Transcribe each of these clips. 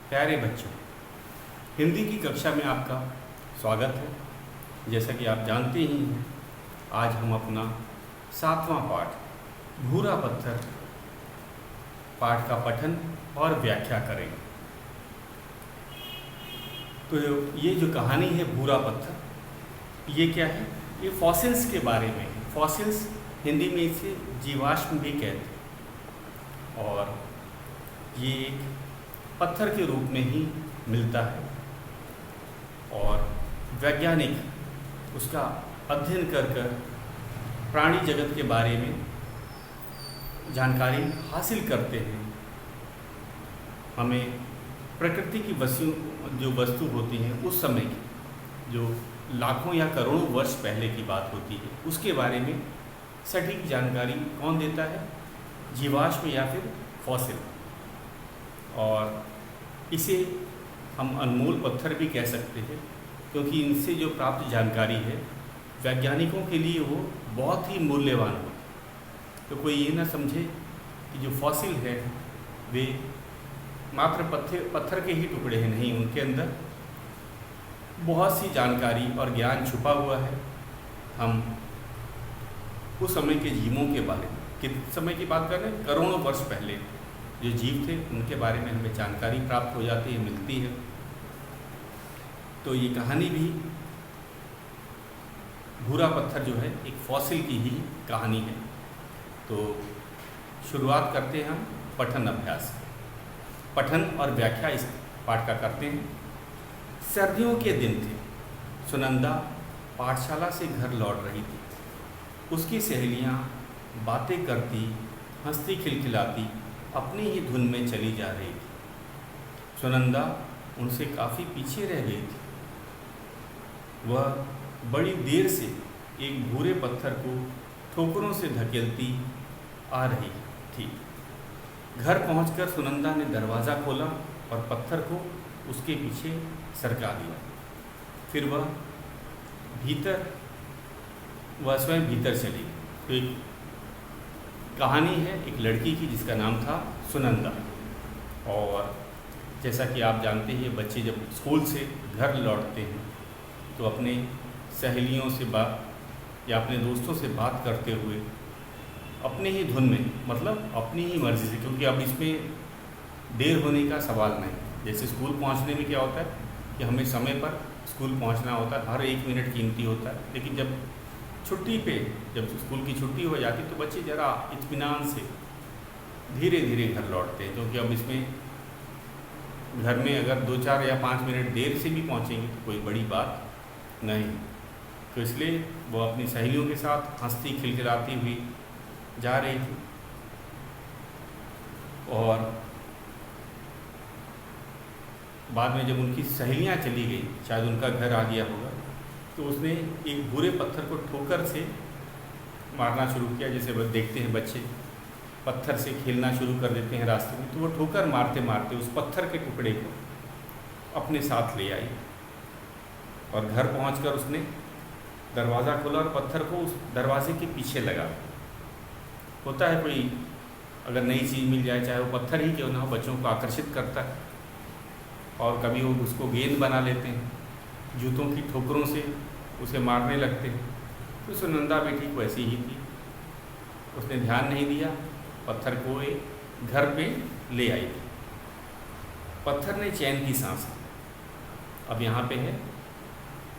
प्यारे बच्चों, हिंदी की कक्षा में आपका स्वागत है। जैसा कि आप जानते ही हैं, आज हम अपना 7वां पाठ भूरा पत्थर पाठ का पठन और व्याख्या करेंगे। तो ये जो कहानी है भूरा पत्थर, ये क्या है? ये फॉसिल्स के बारे में है। फॉसिल्स हिंदी में इसे जीवाश्म भी कहते हैं और ये एक पत्थर के रूप में ही मिलता है और वैज्ञानिक उसका अध्ययन कर प्राणी जगत के बारे में जानकारी हासिल करते हैं। हमें प्रकृति की जो वस्तु होती हैं उस समय की, जो लाखों या करोड़ों वर्ष पहले की बात होती है, उसके बारे में सटीक जानकारी कौन देता है? जीवाश्म या फिर फॉसिल। और इसे हम अनमोल पत्थर भी कह सकते हैं, क्योंकि इनसे जो प्राप्त जानकारी है वैज्ञानिकों के लिए वो बहुत ही मूल्यवान हो। तो कोई ये ना समझे कि जो फॉसिल है वे मात्र पत्थर के ही टुकड़े हैं। नहीं, उनके अंदर बहुत सी जानकारी और ज्ञान छुपा हुआ है। हम उस समय के जीवों के बारे में, किस समय की बात कर रहे हैं? करोड़ों वर्ष पहले जो जीव थे उनके बारे में हमें जानकारी प्राप्त हो जाती है, मिलती है। तो ये कहानी भी भूरा पत्थर जो है एक फॉसिल की ही कहानी है। तो शुरुआत करते हैं हम पठन अभ्यास। पठन और व्याख्या इस पाठ का करते हैं। सर्दियों के दिन थे। सुनंदा पाठशाला से घर लौट रही थी। उसकी सहेलियां बातें करती, हंसती खिलखिलाती अपनी ही धुन में चली जा रही थी। सुनंदा उनसे काफ़ी पीछे रह गई थी। वह बड़ी देर से एक भूरे पत्थर को ठोकरों से धकेलती आ रही थी। घर पहुंचकर सुनंदा ने दरवाज़ा खोला और पत्थर को उसके पीछे सरका दिया। फिर वह स्वयं भीतर चली। तो एक कहानी है एक लड़की की जिसका नाम था सुनंदा। और जैसा कि आप जानते हैं, बच्चे जब स्कूल से घर लौटते हैं तो अपने सहेलियों से बात या अपने दोस्तों से बात करते हुए अपने ही धुन में, मतलब अपनी ही मर्ज़ी से, क्योंकि अब इसमें देर होने का सवाल नहीं। जैसे स्कूल पहुंचने में क्या होता है कि हमें समय पर स्कूल पहुंचना होता है, हर एक मिनट कीमती होता है। लेकिन जब छुट्टी पे, जब स्कूल की छुट्टी हो जाती तो बच्चे ज़रा इत्मीनान से धीरे धीरे घर लौटते हैं, क्योंकि अब इसमें घर में अगर 2, 4 या 5 मिनट देर से भी पहुंचेंगे तो कोई बड़ी बात नहीं। तो इसलिए वो अपनी सहेलियों के साथ हंसती खिलखिलाती हुई जा रही थी। और बाद में जब उनकी सहेलियां चली गई, शायद उनका घर आ गया होगा, तो उसने एक भूरे पत्थर को ठोकर से मारना शुरू किया। जैसे वो देखते हैं बच्चे पत्थर से खेलना शुरू कर देते हैं रास्ते में, तो वो ठोकर मारते मारते उस पत्थर के टुकड़े को अपने साथ ले आई। और घर पहुंचकर उसने दरवाज़ा खोला और पत्थर को उस दरवाजे के पीछे लगा। होता है कोई अगर नई चीज़ मिल जाए, चाहे वो पत्थर ही क्यों ना हो, बच्चों को आकर्षित करता है और कभी वो उसको गेंद बना लेते हैं, जूतों की ठोकरों से उसे मारने लगते हैं। तो सुनंदा भी ठीक वैसी ही थी। उसने ध्यान नहीं दिया, पत्थर को एक घर पे ले आई। पत्थर ने चैन की सांस ली। अब यहाँ पे है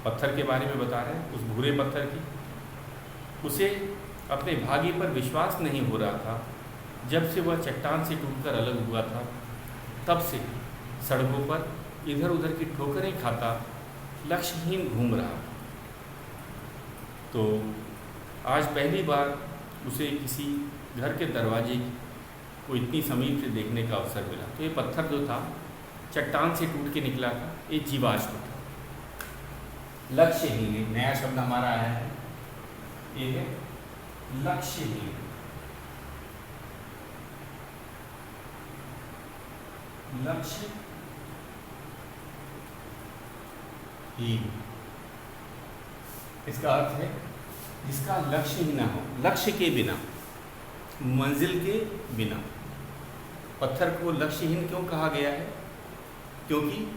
पत्थर के बारे में बता रहे हैं, उस भूरे पत्थर की। उसे अपने भाग्य पर विश्वास नहीं हो रहा था। जब से वह चट्टान से टूटकर अलग हुआ था, तब से सड़कों पर इधर उधर की ठोकरें खाता लक्ष्यहीन घूम रहा। तो आज पहली बार उसे किसी घर के दरवाजे को इतनी समीप से देखने का अवसर मिला। तो ये पत्थर जो था चट्टान से टूट के निकला था, ये जीवाश्म था, लक्ष्यहीन। नया शब्द हमारा आया है, ये है लक्ष्यहीन। लक्ष्य ही, इसका अर्थ है जिसका लक्ष्य ही ना हो, लक्ष्य के बिना, मंजिल के बिना। पत्थर को लक्ष्यहीन क्यों कहा गया है? क्योंकि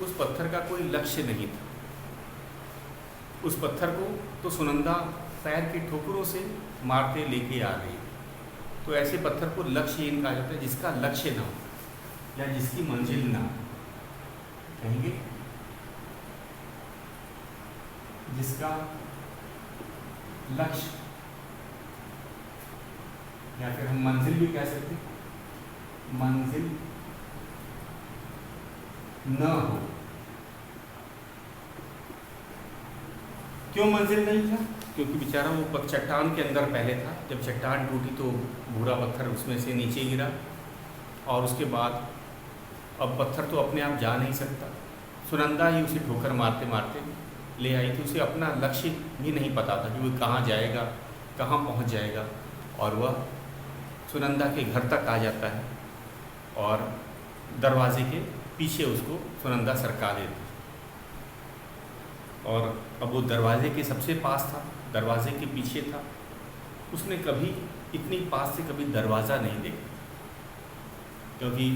उस पत्थर का कोई लक्ष्य नहीं था। उस पत्थर को तो सुनंदा पैर की ठोकरों से मारते लेके आ रही। तो ऐसे पत्थर को लक्ष्यहीन कहा जाता है, जिसका लक्ष्य ना हो या जिसकी मंजिल ना हो, कहेंगे जिसका लक्ष्य, या फिर हम मंजिल भी कह सकते हैं, मंजिल न हो। क्यों मंजिल नहीं था? क्योंकि बेचारा वो चट्टान के अंदर पहले था। जब चट्टान टूटी तो भूरा पत्थर उसमें से नीचे गिरा, और उसके बाद अब पत्थर तो अपने आप जा नहीं सकता। सुनंदा ही उसे ठोकर मारते मारते ले आई थी। उसे अपना लक्ष्य भी नहीं पता था कि वो कहाँ जाएगा, कहाँ पहुँच जाएगा, और वह सुनंदा के घर तक आ जाता है और दरवाजे के पीछे उसको सुनंदा सरका देती। और अब वो दरवाजे के सबसे पास था, दरवाजे के पीछे था। उसने कभी इतनी पास से कभी दरवाज़ा नहीं देखा। क्योंकि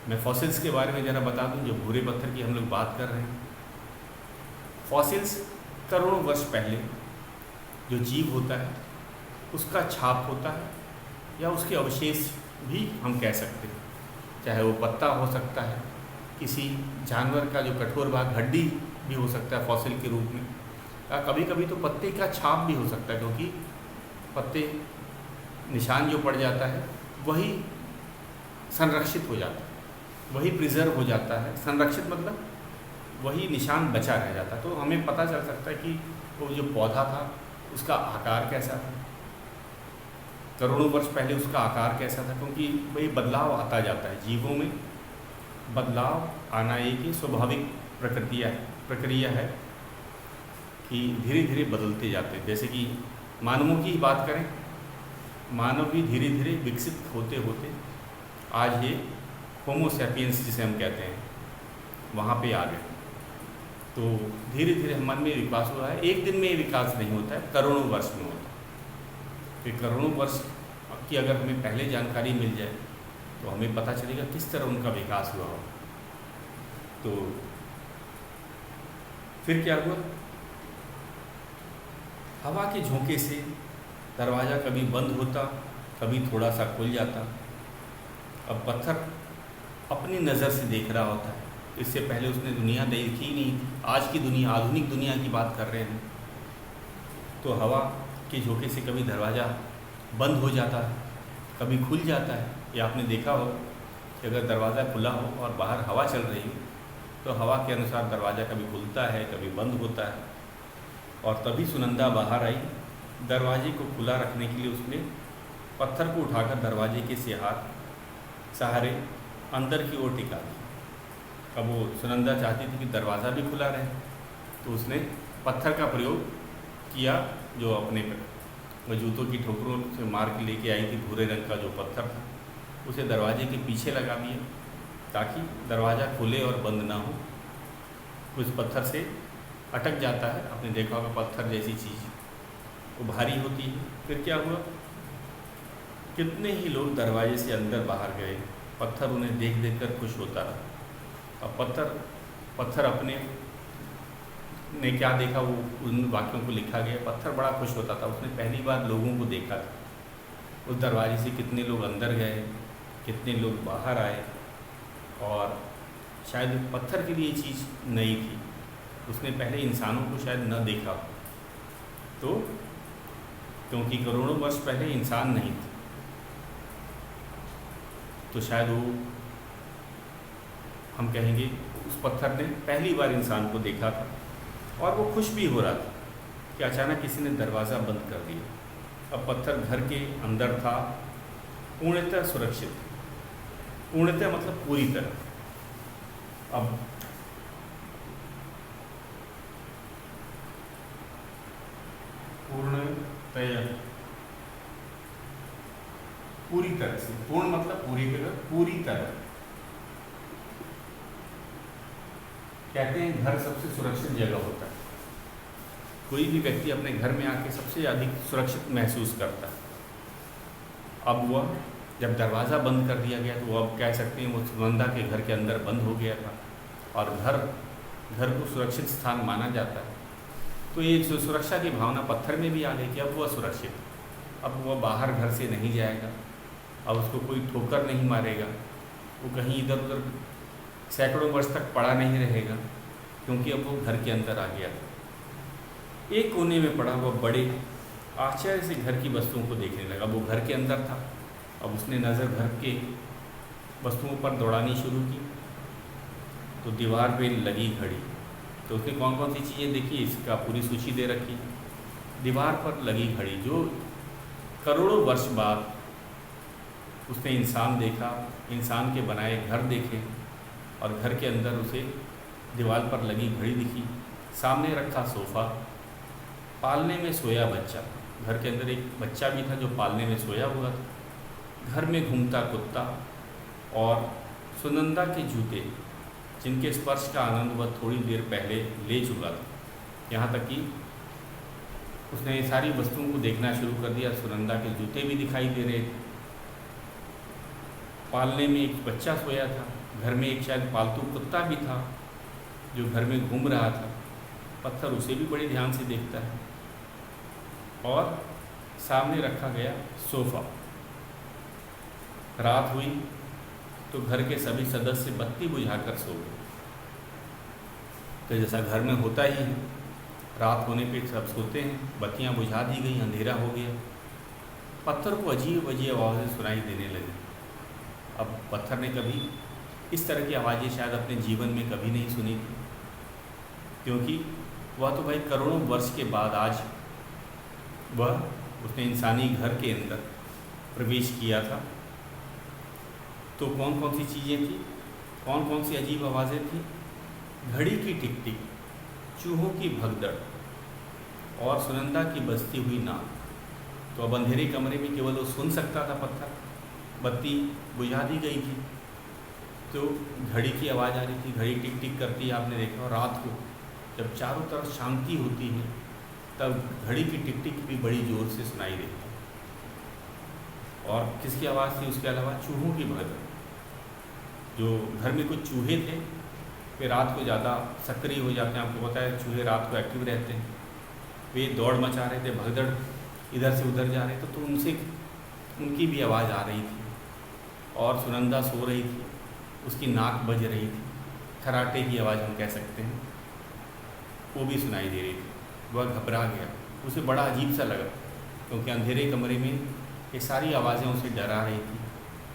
मैं फॉसिल्स के बारे में ज़रा बता दूं, जो भूरे पत्थर की हम लोग बात कर रहे हैं। फॉसिल्स करोड़ों वर्ष पहले जो जीव होता है उसका छाप होता है, या उसके अवशेष भी हम कह सकते हैं। चाहे वो पत्ता हो सकता है, किसी जानवर का जो कठोर भाग हड्डी भी हो सकता है फॉसिल के रूप में, या कभी कभी तो पत्ते का छाप भी हो सकता है। क्योंकि पत्ते निशान जो पड़ जाता है वही संरक्षित हो जाता है, वही प्रिजर्व हो जाता है। संरक्षित मतलब वही निशान बचा रह जाता है। तो हमें पता चल सकता है कि वो जो पौधा था उसका आकार कैसा था, करोड़ों वर्ष पहले उसका आकार कैसा था। क्योंकि वही बदलाव आता जाता है, जीवों में बदलाव आना एक स्वाभाविक प्रक्रिया है कि धीरे धीरे बदलते जाते हैं। जैसे कि मानवों की बात करें, मानव भी धीरे धीरे विकसित होते होते आज ये होमो सैपियंस जिसे हम कहते हैं वहाँ पे आ गए। तो धीरे धीरे मन में विकास हुआ है। एक दिन में ये विकास नहीं होता है, करोड़ों वर्ष में होता है। फिर करोड़ों वर्ष की अगर हमें पहले जानकारी मिल जाए तो हमें पता चलेगा किस तरह उनका विकास हुआ हो। तो फिर क्या हुआ, हवा के झोंके से दरवाज़ा कभी बंद होता, कभी थोड़ा सा खुल जाता। अब पत्थर अपनी नज़र से देख रहा होता है, इससे पहले उसने दुनिया देखी नहीं। आज की दुनिया, आधुनिक दुनिया की बात कर रहे हैं। तो हवा के झोंके से कभी दरवाज़ा बंद हो जाता है, कभी खुल जाता है। ये आपने देखा हो कि अगर दरवाज़ा खुला हो और बाहर हवा चल रही हो तो हवा के अनुसार दरवाज़ा कभी खुलता है, कभी बंद होता है। और तभी सुनंदा बाहर आई। दरवाजे को खुला रखने के लिए उसने पत्थर को उठाकर दरवाजे के सहारे अंदर की ओर टिका दिया। अब वो सुनंदा चाहती थी कि दरवाज़ा भी खुला रहे, तो उसने पत्थर का प्रयोग किया, जो अपने जूतों की ठोकरों से मार के लेके आई थी। भूरे रंग का जो पत्थर था उसे दरवाजे के पीछे लगा दिया ताकि दरवाज़ा खुले और बंद ना हो। उस पत्थर से अटक जाता है, आपने देखा होगा पत्थर जैसी चीज़ वो भारी होती है। फिर क्या हुआ, कितने ही लोग दरवाजे से अंदर बाहर गए, पत्थर उन्हें देख देख कर खुश होता रहा। और पत्थर अपने ने क्या देखा वो उन वाक्यों को लिखा गया। पत्थर बड़ा खुश होता था, उसने पहली बार लोगों को देखा था। उस दरवाजे से कितने लोग अंदर गए, कितने लोग बाहर आए, और शायद पत्थर के लिए ये चीज़ नई थी। उसने पहले इंसानों को शायद न देखा, तो क्योंकि करोड़ों वर्ष पहले इंसान नहीं थे, तो शायद वो हम कहेंगे उस पत्थर ने पहली बार इंसान को देखा था। और वो खुश भी हो रहा था कि अचानक किसी ने दरवाज़ा बंद कर दिया। अब पत्थर घर के अंदर था, पूर्णतः सुरक्षित। पूर्णतः मतलब पूरी तरह। अब पूर्णतः, पूरी तरह से, पूर्ण मतलब पूरी तरह कहते हैं घर सबसे सुरक्षित जगह होता है। कोई भी व्यक्ति अपने घर में आके सबसे अधिक सुरक्षित महसूस करता है। अब वह जब दरवाज़ा बंद कर दिया गया तो वो अब कह सकते हैं वो सुनंदा के घर के अंदर बंद हो गया था। और घर को सुरक्षित स्थान माना जाता है। तो ये जो सुरक्षा की भावना पत्थर में भी आ गई कि अब वह सुरक्षित, अब वह बाहर घर से नहीं जाएगा, अब उसको कोई ठोकर नहीं मारेगा, वो कहीं इधर उधर सैकड़ों वर्ष तक पड़ा नहीं रहेगा, क्योंकि अब वो घर के अंदर आ गया था। एक कोने में पड़ा हुआ बड़े आश्चर्य से घर की वस्तुओं को देखने लगा। वो घर के अंदर था, अब उसने नज़र घर के वस्तुओं पर दौड़ानी शुरू की। तो दीवार पे लगी घड़ी, तो उसने कौन कौन सी चीज़ें देखी इसका पूरी सूची दे रखी। दीवार पर लगी घड़ी, जो करोड़ों वर्ष बाद उसने इंसान देखा, इंसान के बनाए घर देखे, और घर के अंदर उसे दीवार पर लगी घड़ी दिखी। सामने रखा सोफ़ा, पालने में सोया बच्चा, घर के अंदर एक बच्चा भी था जो पालने में सोया हुआ था। घर में घूमता कुत्ता और सुनंदा के जूते, जिनके स्पर्श का आनंद वह थोड़ी देर पहले ले चुका था। यहाँ तक कि उसने सारी वस्तुओं को देखना शुरू कर दिया। सुनंदा के जूते भी दिखाई दे रहे थे, पालने में एक बच्चा सोया था, घर में एक शायद पालतू कुत्ता भी था जो घर में घूम रहा था। पत्थर उसे भी बड़े ध्यान से देखता है। और सामने रखा गया सोफ़ा। रात हुई तो घर के सभी सदस्य बत्ती बुझाकर सो गए। तो जैसा घर में होता ही है, रात होने पे सब सोते हैं, बत्तियां बुझा दी गई, अंधेरा हो गया। पत्थर को अजीब अजीब आवाज़ें सुनाई देने लगी। अब पत्थर ने कभी इस तरह की आवाज़ें शायद अपने जीवन में कभी नहीं सुनी थी, क्योंकि वह तो भाई करोड़ों वर्ष के बाद आज उसने इंसानी घर के अंदर प्रवेश किया था। तो कौन कौन सी चीज़ें थी, कौन कौन सी अजीब आवाज़ें थी? घड़ी की टिक टिक, चूहों की भगदड़ और सुनंदा की बजती हुई नाक। तो अब अंधेरे कमरे में केवल वो सुन सकता था पत्थर। बत्ती बुझा दी गई थी तो घड़ी की आवाज़ आ रही थी, घड़ी टिक टिक करती है, आपने देखा। और रात को जब चारों तरफ शांति होती है तब घड़ी की टिक टिक भी बड़ी ज़ोर से सुनाई देती है। और किसकी आवाज़ थी उसके अलावा? चूहों की भगदड़। जो घर में कुछ चूहे थे वे रात को ज़्यादा सक्रिय हो जाते हैं, आपको पता है चूहे रात को एक्टिव रहते हैं। वे दौड़ मचा रहे थे, भगदड़, इधर से उधर जा रहे थे, तो उनसे उनकी भी आवाज़ आ रही थी। और सुनंदा सो रही थी, उसकी नाक बज रही थी, खराटे की आवाज़ हम कह सकते हैं, वो भी सुनाई दे रही थी। वह घबरा गया, उसे बड़ा अजीब सा लगा, क्योंकि अंधेरे कमरे में ये सारी आवाज़ें उसे डरा रही थी,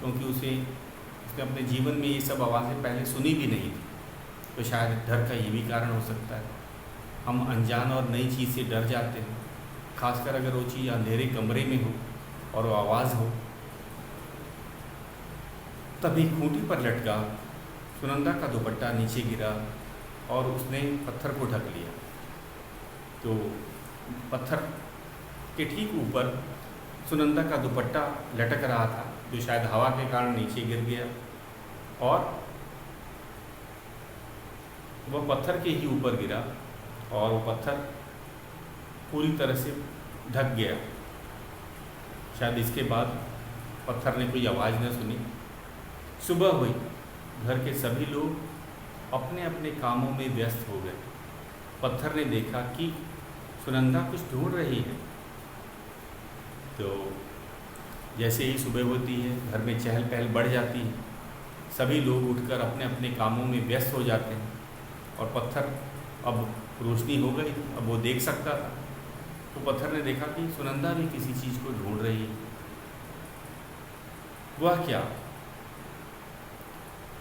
क्योंकि उसने अपने जीवन में ये सब आवाज़ें पहले सुनी भी नहीं थी। तो शायद डर का ये भी कारण हो सकता है, हम अनजान और नई चीज़ से डर जाते हैं, खासकर अगर वो चीज़ अंधेरे कमरे में हो और वो आवाज़ हो। तभी खूंटी पर लटका सुनंदा का दुपट्टा नीचे गिरा और उसने पत्थर को ढक लिया। तो पत्थर के ठीक ऊपर सुनंदा का दुपट्टा लटक रहा था, जो शायद हवा के कारण नीचे गिर गया और वह पत्थर के ही ऊपर गिरा और वो पत्थर पूरी तरह से ढक गया। शायद इसके बाद पत्थर ने कोई आवाज़ न सुनी। सुबह हुई, घर के सभी लोग अपने अपने कामों में व्यस्त हो गए। पत्थर ने देखा कि सुनंदा कुछ ढूंढ रही है। तो जैसे ही सुबह होती है, घर में चहल पहल बढ़ जाती है, सभी लोग उठकर अपने अपने कामों में व्यस्त हो जाते हैं। और पत्थर, अब रोशनी हो गई, अब वो देख सकता था। तो पत्थर ने देखा कि सुनंदा भी किसी चीज़ को ढूंढ रही है। वह क्या,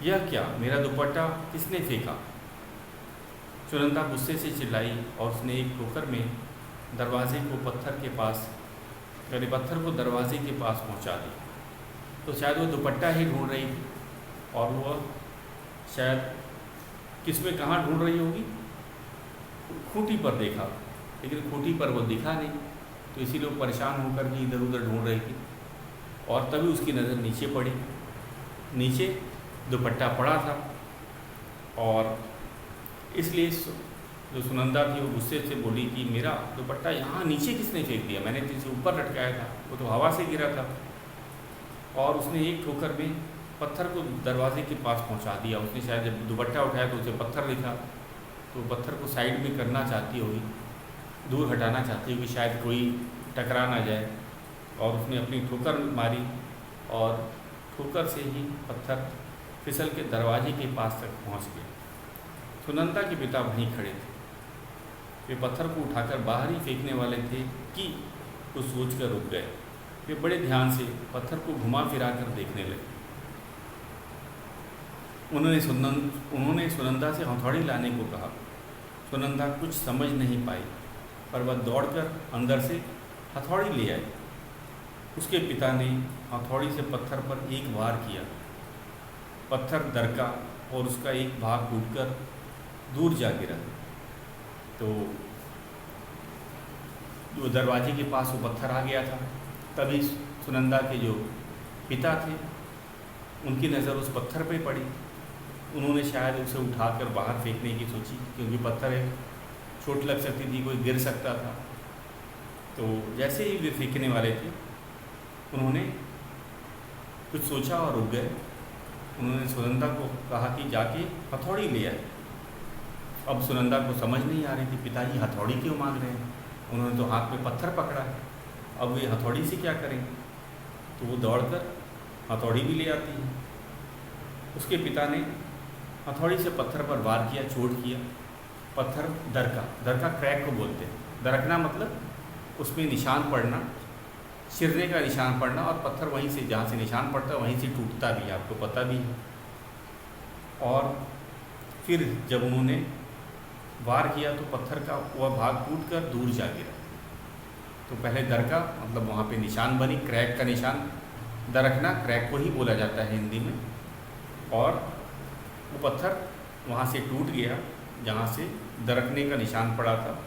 यह क्या, मेरा दुपट्टा किसने फेंका? सुनंदा गुस्से से चिल्लाई और उसने एक ठोकर में दरवाजे को पत्थर के पास, यानी पत्थर को दरवाजे के पास पहुंचा दिया। तो शायद वो दुपट्टा ही ढूंढ रही थी और वह शायद किस में कहाँ ढूंढ रही होगी, खूंटी पर देखा, लेकिन खूंटी पर वो दिखा नहीं। तो इसीलिए वो परेशान होकर के इधर उधर ढूंढ रही थी। और तभी उसकी नज़र नीचे पड़ी। नीचे दुपट्टा पड़ा था और इसलिए जो सुनंदा थी वो गुस्से से बोली कि मेरा दुपट्टा यहाँ नीचे किसने फेंक दिया? मैंने तो इसे ऊपर लटकाया था, वो तो हवा से गिरा था। और उसने एक ठोकर में पत्थर को दरवाजे के पास पहुंचा दिया। उसने शायद जब दुपट्टा उठाया तो उसे पत्थर दिखा, तो पत्थर को साइड में करना चाहती होगी, दूर हटाना चाहती होगी, शायद कोई टकरा ना जाए, और उसने अपनी ठोकर मारी और ठोकर से ही पत्थर फिसल के दरवाजे के पास तक पहुंच गया। सुनंदा के पिता वहीं खड़े थे। वे पत्थर को उठाकर बाहर ही फेंकने वाले थे कि कुछ सोच कर रुक गए। वे बड़े ध्यान से पत्थर को घुमा फिरा कर देखने लगे। उन्होंने सुनंदा से हथौड़ी लाने को कहा। सुनंदा कुछ समझ नहीं पाई, पर वह दौड़कर अंदर से हथौड़ी ले आई। उसके पिता ने हथौड़ी से पत्थर पर एक वार किया। पत्थर दरका और उसका एक भाग टूटकर दूर जा गिरा। तो जो दरवाजे के पास वो पत्थर आ गया था, तभी सुनंदा के जो पिता थे उनकी नज़र उस पत्थर पे पड़ी। उन्होंने शायद उसे उठाकर बाहर फेंकने की सोची, क्योंकि पत्थर है, चोट लग सकती थी, कोई गिर सकता था। तो जैसे ही वे फेंकने वाले थे, उन्होंने कुछ सोचा और रुक गए। उन्होंने सुनंदा को कहा कि जाके हथौड़ी ले आए। अब सुनंदा को समझ नहीं आ रही थी पिताजी हथौड़ी क्यों मांग रहे हैं। उन्होंने तो हाथ में पत्थर पकड़ा है, अब वे हथौड़ी से क्या करेंगे। तो वो दौड़कर हथौड़ी भी ले आती है। उसके पिता ने हथौड़ी से पत्थर पर वार किया, चोट किया। पत्थर दरका क्रैक को बोलते हैं। दरकना मतलब उसमें निशान पड़ना, चिरने का निशान पड़ना, और पत्थर वहीं से, जहाँ से निशान पड़ता है वहीं से टूटता भी है, आपको पता भी है। और फिर जब उन्होंने वार किया तो पत्थर का वह भाग टूटकर दूर जा गिरा। तो पहले दरका मतलब वहाँ पे निशान बनी, क्रैक का निशान, दरकना क्रैक को ही बोला जाता है हिंदी में। और वो पत्थर वहाँ से टूट गया जहाँ से दरकने का निशान पड़ा था।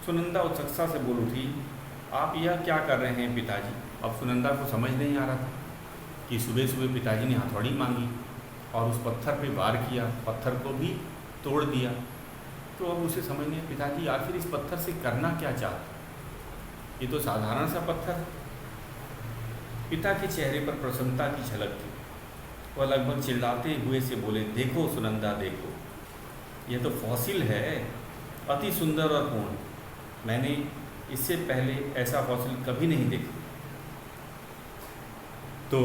सुनंदा उत्सुकता से बोल उठी, आप यह क्या कर रहे हैं पिताजी। अब सुनंदा को समझ नहीं आ रहा था कि सुबह सुबह पिताजी ने हथौड़ी मांगी और उस पत्थर पे वार किया, पत्थर को भी तोड़ दिया। तो अब उसे समझ नहीं, पिताजी आखिर इस पत्थर से करना क्या चाहते, ये तो साधारण सा पत्थर है। पिता के चेहरे पर प्रसन्नता की झलक थी। वह लगभग चिल्लाते हुए से बोले, देखो सुनंदा देखो, यह तो फॉसिल है, अति सुंदर और पूर्ण। मैंने इससे पहले ऐसा फॉसिल कभी नहीं देखा। तो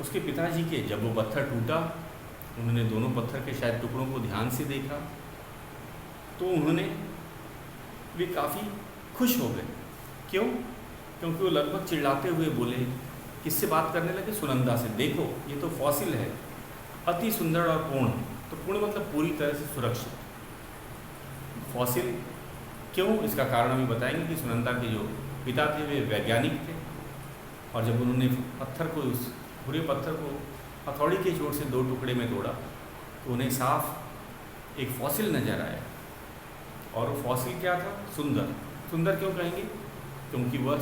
उसके पिताजी के जब वो पत्थर टूटा, उन्होंने दोनों पत्थर के शायद टुकड़ों को ध्यान से देखा, तो वे काफ़ी खुश हो गए। क्यों? क्योंकि वो लगभग चिल्लाते हुए बोले, किससे बात करने लगे, सुनंदा से, देखो ये तो फॉसिल है, अति सुंदर और पूर्ण। तो पूर्ण मतलब पूरी तरह से सुरक्षित। फॉसिल क्यों, इसका कारण अभी बताएंगे कि सुनंदा के जो पिता थे वे वैज्ञानिक थे, और जब उन्होंने पत्थर को, उस पूरे पत्थर को हथौड़ी के चोट से 2 टुकड़े में तोड़ा, तो उन्हें साफ एक फॉसिल नज़र आया। और वो फॉसिल क्या था, सुंदर। सुंदर क्यों कहेंगे, क्योंकि वह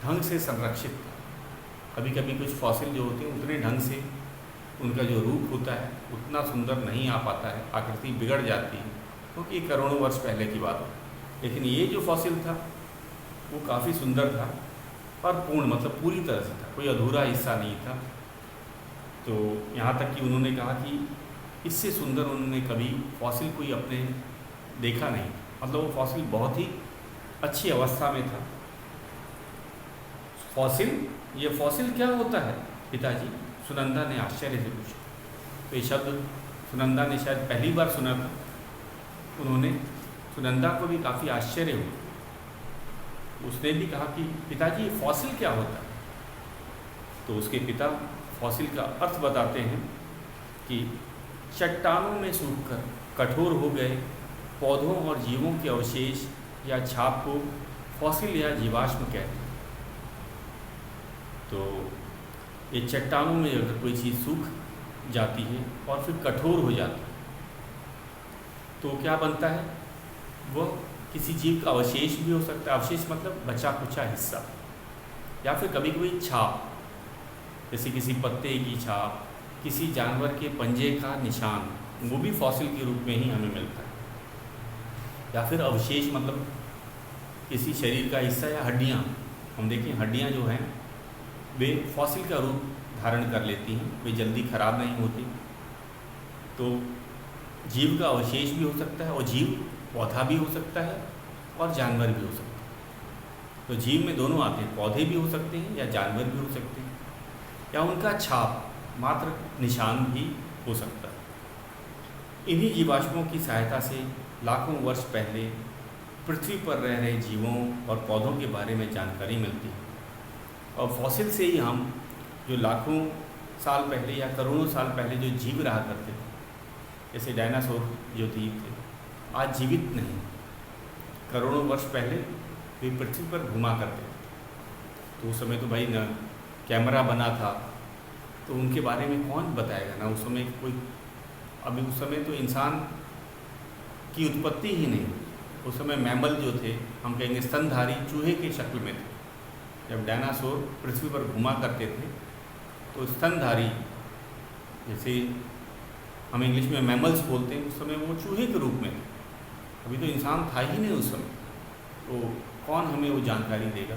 ढंग से संरक्षित था। कभी कभी कुछ फॉसिल जो होते हैं उतने ढंग से उनका जो रूप होता है उतना सुंदर नहीं आ पाता है, आकृति बिगड़ जाती है, क्योंकि ये करोड़ों वर्ष पहले की बात है। लेकिन ये जो फॉसिल था वो काफ़ी सुंदर था और पूर्ण मतलब पूरी तरह से था, कोई अधूरा हिस्सा नहीं था। तो यहाँ तक कि उन्होंने कहा कि इससे सुंदर उन्होंने कभी फॉसिल कोई अपने देखा नहीं, मतलब वो फॉसिल बहुत ही अच्छी अवस्था में था। फॉसिल, ये फॉसिल क्या होता है पिताजी, सुनंदा ने आश्चर्य से पूछा। तो ये शब्द सुनंदा ने शायद पहली बार सुना था। उन्होंने, सुनंदा को भी काफ़ी आश्चर्य हुआ। उसने भी कहा कि पिताजी ये फॉसिल क्या होता है। तो उसके पिता फॉसिल का अर्थ बताते हैं कि चट्टानों में सूखकर कठोर हो गए पौधों और जीवों के अवशेष या छाप को फॉसिल या जीवाश्म कहते हैं। तो ये चट्टानों में अगर कोई चीज़ सूख जाती है और फिर कठोर हो जाती है तो क्या बनता है, वह किसी जीव का अवशेष भी हो सकता है। अवशेष मतलब बचा कुचा हिस्सा, या फिर कभी कभी छाप, जैसे किसी पत्ते की छाप, किसी जानवर के पंजे का निशान, वो भी फॉसिल के रूप में ही हमें मिलता है। या फिर अवशेष मतलब किसी शरीर का हिस्सा या हड्डियाँ। हम देखें हड्डियाँ जो हैं वे फॉसिल का रूप धारण कर लेती हैं, वे जल्दी खराब नहीं होती। तो जीव का अवशेष भी हो सकता है, और जीव पौधा भी हो सकता है और जानवर भी हो सकता है। तो जीव में दोनों आते हैं, पौधे भी हो सकते हैं या जानवर भी हो सकते हैं, या उनका छाप मात्र निशान भी हो सकता है। इन्हीं जीवाश्मों की सहायता से लाखों वर्ष पहले पृथ्वी पर रह रहे जीवों और पौधों के बारे में जानकारी मिलती है। और फॉसिल से ही हम जो लाखों साल पहले या करोड़ों साल पहले जो जीव रहा करते थे, जैसे डायनासोर जो जीव थे, आज जीवित नहीं, करोड़ों वर्ष पहले वे पृथ्वी पर घुमा करते थे। तो उस समय तो भाई न कैमरा बना था, तो उनके बारे में कौन बताएगा ना उस समय कोई। अभी उस समय तो इंसान की उत्पत्ति ही नहीं, उस समय मैमल जो थे, हम कहेंगे स्तनधारी चूहे की शक्ल में थे। जब डायनासोर पृथ्वी पर घुमा करते थे तो स्तनधारी, जैसे हम इंग्लिश में मैमल्स बोलते हैं, उस समय वो चूहे के रूप में थे। अभी तो इंसान था ही नहीं उस समय, तो कौन हमें वो जानकारी देगा।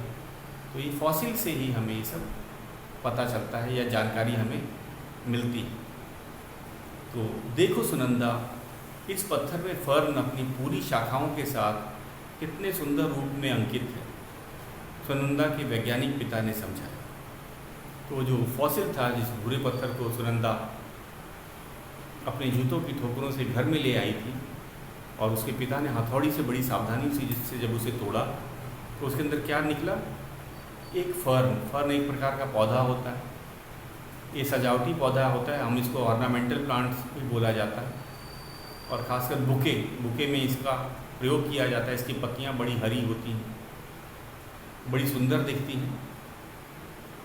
तो ये फॉसिल से ही हमें ये सब पता चलता है या जानकारी हमें मिलती है। तो देखो सुनंदा, इस पत्थर में फर्न अपनी पूरी शाखाओं के साथ कितने सुंदर रूप में अंकित है, सुनंदा के वैज्ञानिक पिता ने समझाया। तो जो फॉसिल था, जिस भूरे पत्थर को सुनंदा अपने जूतों की ठोकरों से घर में ले आई थी, और उसके पिता ने हथौड़ी से बड़ी सावधानी से जिससे जब उसे तोड़ा तो उसके अंदर क्या निकला, एक फर्न एक प्रकार का पौधा होता है। ये सजावटी पौधा होता है, हम इसको ऑर्नामेंटल प्लांट्स भी बोला जाता है, और ख़ासकर बुके में इसका प्रयोग किया जाता है। इसकी पत्तियाँ बड़ी हरी होती हैं, बड़ी सुंदर दिखती हैं।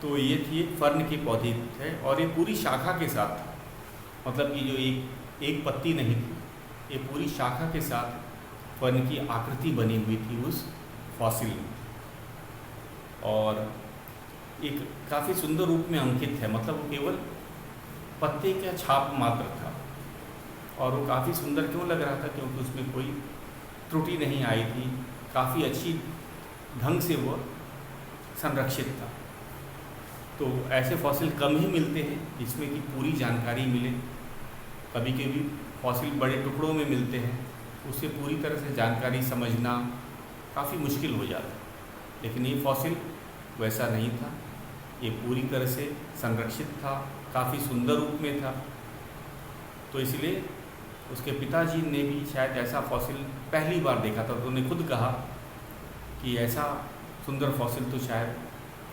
तो ये थी एक फर्न के पौधे थे, और ये पूरी शाखा के साथ, मतलब कि जो एक पत्ती नहीं थी, ये पूरी शाखा के साथ फर्न की आकृति बनी हुई थी उस फॉसिल में, और एक काफ़ी सुंदर रूप में अंकित है। मतलब वो केवल पत्ते का छाप मात्र था, और वो काफ़ी सुंदर क्यों लग रहा था, क्योंकि उसमें कोई त्रुटि नहीं आई थी, काफ़ी अच्छी ढंग से वो संरक्षित था। तो ऐसे फॉसिल कम ही मिलते हैं जिसमें कि पूरी जानकारी मिले। कभी कभी फॉसिल बड़े टुकड़ों में मिलते हैं, उससे पूरी तरह से जानकारी समझना काफ़ी मुश्किल हो जाता है। लेकिन ये फॉसिल वैसा नहीं था, ये पूरी तरह से संरक्षित था, काफ़ी सुंदर रूप में था। तो इसलिए उसके पिताजी ने भी शायद ऐसा फॉसिल पहली बार देखा था। तो उन्होंने खुद कहा कि ऐसा सुंदर फॉसिल तो शायद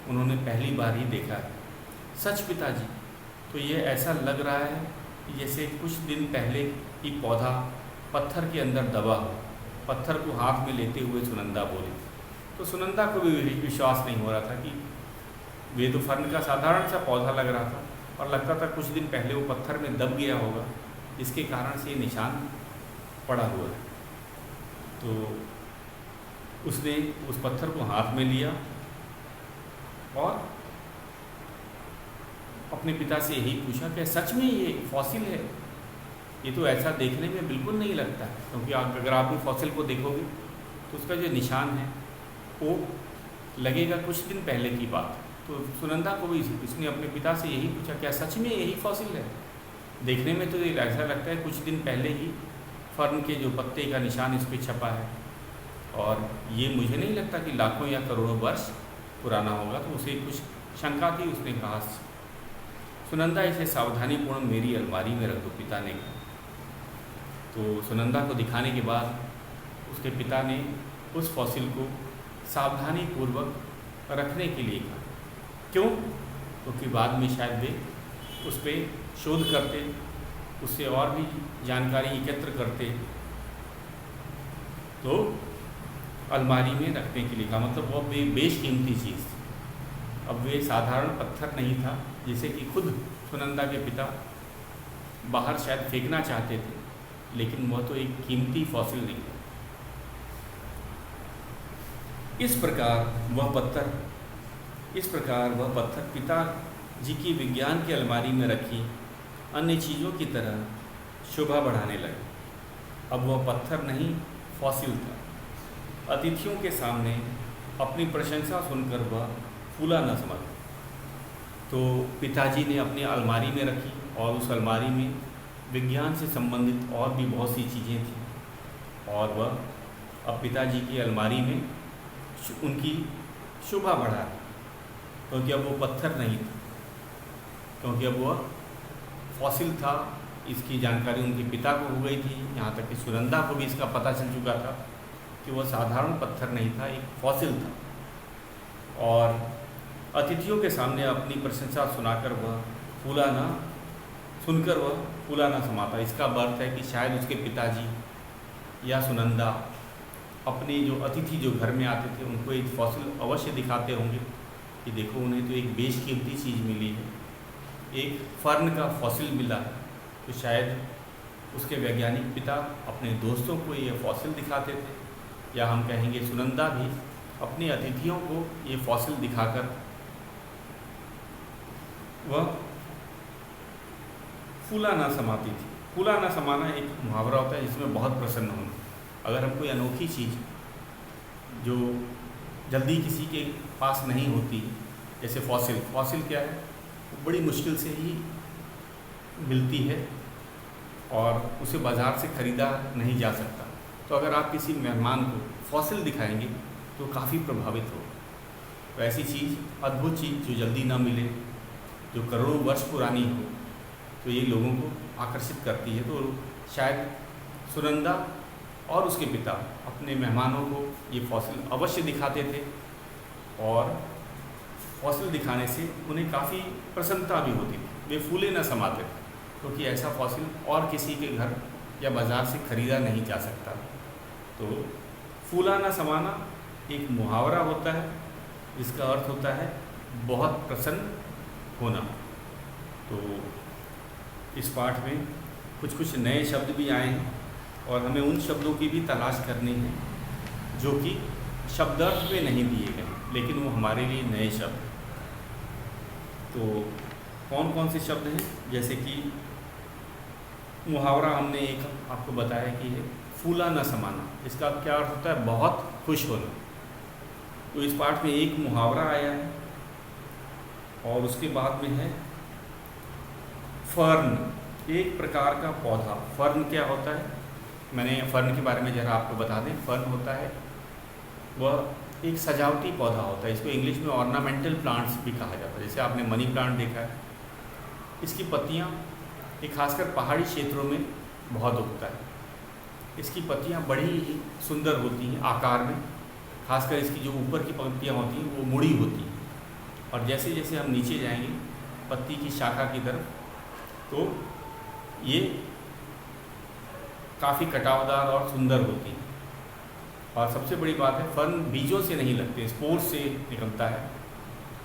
उन्होंने पहली बार ही देखा है। सच पिताजी, तो ये ऐसा लग रहा है कि जैसे कुछ दिन पहले ही पौधा पत्थर के अंदर दबा हो। पत्थर को हाथ में लेते हुए सुनंदा बोली। तो सुनंदा को भी विश्वास नहीं हो रहा था कि वे तो फर्न का साधारण सा पौधा लग रहा था, और लगता था कुछ दिन पहले वो पत्थर में दब गया होगा, जिसके कारण से ये निशान पड़ा हुआ है। तो उसने उस पत्थर को हाथ में लिया और अपने पिता से यही पूछा कि सच में ये फॉसिल है। ये तो ऐसा देखने में बिल्कुल नहीं लगता है, क्योंकि अगर आप भी फॉसिल को देखोगे तो उसका जो निशान है वो लगेगा कुछ दिन पहले की बात। तो सुनंदा को भी इसने अपने पिता से यही पूछा, क्या सच में यही फॉसिल है? देखने में तो ऐसा लगता है कुछ दिन पहले ही फर्न के जो पत्ते का निशान इस पर छपा है, और ये मुझे नहीं लगता कि लाखों या करोड़ों वर्ष पुराना होगा। तो उसे कुछ शंका थी, उसने कहा सुनंदा इसे सावधानीपूर्ण मेरी अलमारी में रख दो, पिता ने कहा। तो सुनंदा को दिखाने के बाद उसके पिता ने उस फॉसिल को सावधानीपूर्वक रखने के लिए कहा। क्यों? क्योंकि बाद में शायद वे उस पर शोध करते, उससे और भी जानकारी एकत्र करते। तो अलमारी में रखने के लिए कहा, मतलब वो बेशकीमती चीज़ थी। अब वे साधारण पत्थर नहीं था जिसे कि खुद सुनंदा के पिता बाहर शायद फेंकना चाहते थे, लेकिन वह तो एक कीमती फॉसिल नहीं था। इस प्रकार वह पत्थर पिताजी की विज्ञान की अलमारी में रखी अन्य चीज़ों की तरह शोभा बढ़ाने लगे। अब वह पत्थर नहीं, फॉसिल था। अतिथियों के सामने अपनी प्रशंसा सुनकर वह फूला न समझ। तो पिताजी ने अपनी अलमारी में रखी और उस अलमारी में विज्ञान से संबंधित और भी बहुत सी चीज़ें थी और वह अब पिताजी की अलमारी में उनकी शोभा बढ़ा क्योंकि अब वो पत्थर नहीं था, क्योंकि अब वह फॉसिल था। इसकी जानकारी उनके पिता को हो गई थी, यहाँ तक कि सुनंदा को भी इसका पता चल चुका था कि वह साधारण पत्थर नहीं था, एक फॉसिल था। और अतिथियों के सामने अपनी प्रशंसा सुनाकर वह सुनकर वह फूला ना समाता। इसका अर्थ है कि शायद उसके पिताजी या सुनंदा अपने जो अतिथि जो घर में आते थे उनको एक फॉसिल अवश्य दिखाते होंगे कि देखो उन्हें तो एक बेशकीमती चीज़ मिली है, एक फर्न का फॉसिल मिला है। तो शायद उसके वैज्ञानिक पिता अपने दोस्तों को ये फॉसिल दिखाते थे, या हम कहेंगे सुनंदा भी अपने अतिथियों को ये फॉसिल दिखाकर वह फूला ना समाती थी। फूला ना समाना एक मुहावरा होता है जिसमें बहुत प्रसन्न होना। अगर हम कोई अनोखी चीज़ जो जल्दी किसी के पास नहीं होती, जैसे फॉसिल क्या है, वो बड़ी मुश्किल से ही मिलती है और उसे बाज़ार से ख़रीदा नहीं जा सकता, तो अगर आप किसी मेहमान को फॉसिल दिखाएंगे तो काफ़ी प्रभावित हो। तो ऐसी चीज़, अद्भुत चीज़ जो जल्दी ना मिले, जो करोड़ों वर्ष पुरानी हो, तो ये लोगों को आकर्षित करती है। तो शायद सुनंदा और उसके पिता अपने मेहमानों को ये फॉसिल अवश्य दिखाते थे और फॉसिल दिखाने से उन्हें काफ़ी प्रसन्नता भी होती थी, वे फूले न समाते थे, क्योंकि ऐसा फॉसिल और किसी के घर या बाज़ार से ख़रीदा नहीं जा सकता। तो फूला न समाना एक मुहावरा होता है जिसका अर्थ होता है बहुत प्रसन्न होना। तो इस पाठ में कुछ नए शब्द भी आए हैं और हमें उन शब्दों की भी तलाश करनी है जो कि शब्दार्थ में नहीं दिए गए, लेकिन वो हमारे लिए नए शब्द। तो कौन कौन से शब्द हैं, जैसे कि मुहावरा हमने एक आपको बताया कि है फूला न समाना, इसका क्या अर्थ होता है, बहुत खुश होना। तो इस पाठ में एक मुहावरा आया है और उसके बाद में है फर्न, एक प्रकार का पौधा। फर्न क्या होता है, मैंने फर्न के बारे में ज़रा आपको बता दें। फर्न होता है वह एक सजावटी पौधा होता है, इसको इंग्लिश में ऑर्नामेंटल प्लांट्स भी कहा जाता है। जैसे आपने मनी प्लांट देखा है, इसकी पत्तियाँ एक खासकर पहाड़ी क्षेत्रों में बहुत उगता है। इसकी पत्तियाँ बड़ी ही सुंदर होती हैं आकार में, खासकर इसकी जो ऊपर की पत्तियाँ होती हैं वो मुड़ी होती हैं, और जैसे जैसे हम नीचे जाएंगे पत्ती की शाखा की तरफ तो ये काफ़ी कटावदार और सुंदर होती हैं। और सबसे बड़ी बात है, फर्न बीजों से नहीं लगते, स्पोर से निकलता है।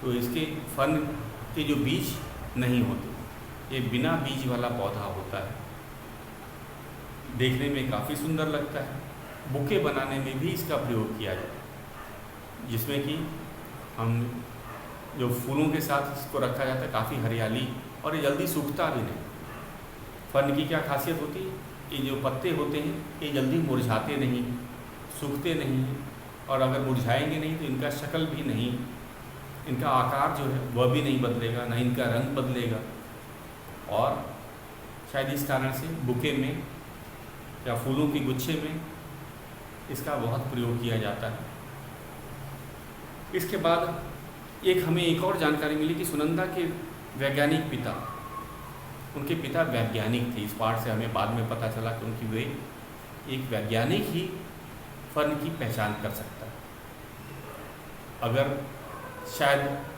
तो इसके फर्न के जो बीज नहीं होते, ये बिना बीज वाला पौधा होता है। देखने में काफ़ी सुंदर लगता है। बुके बनाने में भी इसका प्रयोग किया जाता है, जिसमें कि हम जो फूलों के साथ इसको रखा जाता है, काफ़ी हरियाली, और ये जल्दी सूखता भी नहीं। फर्न की क्या खासियत होती है, ये जो पत्ते होते हैं ये जल्दी मुरझाते नहीं, सूखते नहीं, और अगर मुरझाएंगे नहीं तो इनका शक्ल भी नहीं, इनका आकार जो है वह भी नहीं बदलेगा, ना इनका रंग बदलेगा। और शायद इस कारण से बुके में या फूलों के गुच्छे में इसका बहुत प्रयोग किया जाता है। इसके बाद हमें एक और जानकारी मिली कि सुनंदा के वैज्ञानिक पिता, उनके पिता वैज्ञानिक थे। इस पाठ से हमें बाद में पता चला कि उनकी वे एक वैज्ञानिक ही फर्न की पहचान कर सकता है।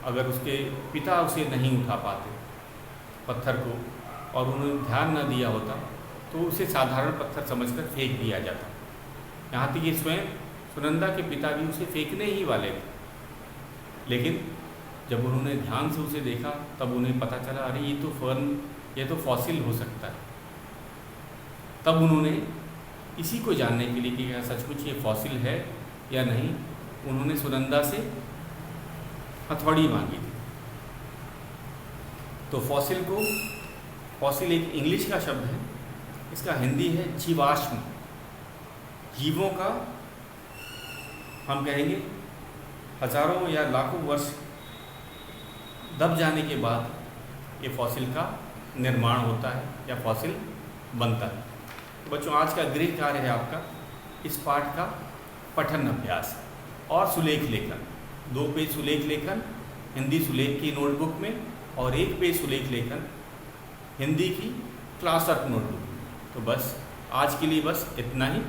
अगर उसके पिता उसे नहीं उठा पाते पत्थर को और उन्होंने ध्यान न दिया होता तो उसे साधारण पत्थर समझकर फेंक दिया जाता। यहाँ तक कि स्वयं सुनंदा के पिता भी उसे फेंकने ही वाले थे, लेकिन जब उन्होंने ध्यान से उसे देखा तब उन्हें पता चला, अरे ये तो फॉसिल हो सकता है। तब उन्होंने इसी को जानने के लिए कि क्या सचमुच ये फॉसिल है या नहीं, उन्होंने सुनंदा से हथौड़ी मांगी थी। तो फॉसिल एक इंग्लिश का शब्द है, इसका हिंदी है जीवाश्म। जीवों का हम कहेंगे हजारों या लाखों वर्ष दब जाने के बाद ये फॉसिल का निर्माण होता है या फॉसिल बनता है। तो बच्चों, आज का गृह कार्य है आपका इस पाठ का पठन अभ्यास और सुलेख लेखन। 2 पेज सुलेख लेखन हिंदी सुलेख की नोटबुक में और 1 पेज सुलेख लेखन हिंदी की क्लास वर्क नोटबुक में। तो बस आज के लिए बस इतना ही।